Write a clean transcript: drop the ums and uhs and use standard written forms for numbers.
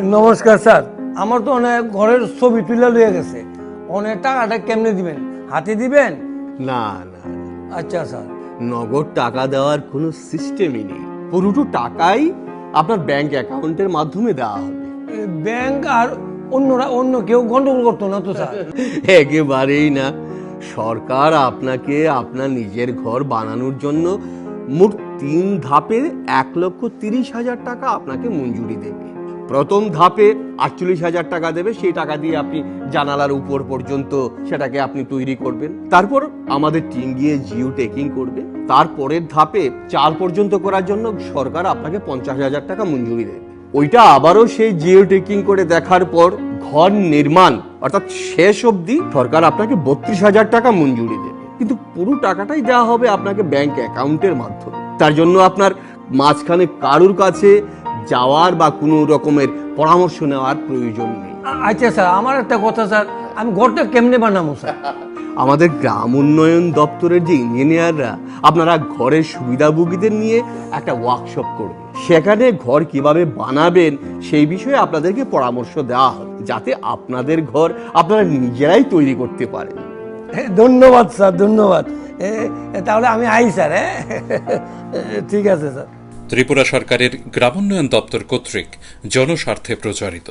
নমস্কার স্যার, আমার তো অনেক ঘরের ছবি তুলে লয়ে গেছে, অনেক টাকাটা কেমনে দিবেন? হাতে দিবেন? না না, আচ্ছা স্যার। নগদ টাকা দেওয়ার কোনো সিস্টেমই নেই। পুরোটো টাকাই আপনার ব্যাংক অ্যাকাউন্টের মাধ্যমে দেওয়া হবে। ব্যাংক আর অন্য কেউ গন্ডগোল করতো না তো স্যার? একেবারেই না। সরকার আপনাকে আপনার নিজের ঘর বানানোর জন্য মোট 3 ধাপে 1,30,000 টাকা আপনাকে মঞ্জুরি দেবে। প্রথম ধাপে 48,000 টাকা দেবে, সেই টাকা দিয়ে আপনি জানালার উপর পর্যন্ত সেটাকে আপনি তৈরি করবেন। তারপর আমাদের টিম গিয়ে জিও টেকিং করবে। তারপরের ধাপে 4 পর্যন্ত করার জন্য সরকার আপনাকে 50,000 টাকা মঞ্জুরি দেবে। ওইটা আবারও সেই জিও টেকিং করে দেখার পর ঘর নির্মাণ অর্থাৎ শেষ অবধি সরকার আপনাকে 32,000 টাকা মঞ্জুরি দেবে। কিন্তু পুরো টাকাটাই দেওয়া হবে আপনাকে ব্যাংক অ্যাকাউন্টের মাধ্যমে। তার জন্য আপনার মাঝখানে কারুর কাছে যাওয়ার বা কোনো রকমের পরামর্শ নেওয়ার প্রয়োজন নেই। আচ্ছা স্যার, আমার একটা কথা স্যার, আমি ঘরটা কেমনে বানাবো স্যার? আমাদের গ্রাম উন্নয়ন দপ্তরের যে ইঞ্জিনিয়াররা আপনারা ঘরের সুবিধাভোগীদের নিয়ে একটা ওয়ার্কশপ করবে। সেখানে ঘর কিভাবে বানাবেন সেই বিষয়ে আপনাদেরকে পরামর্শ দেওয়া হবে, যাতে আপনাদের ঘর আপনারা নিজেরাই তৈরি করতে পারেন। ধন্যবাদ স্যার, ধন্যবাদ। তাহলে আমি আই স্যার। ঠিক আছে স্যার। ত্রিপুরা সরকারের গ্রামোন্নয়ন দপ্তর কর্তৃক জনস্বার্থে প্রচারিত।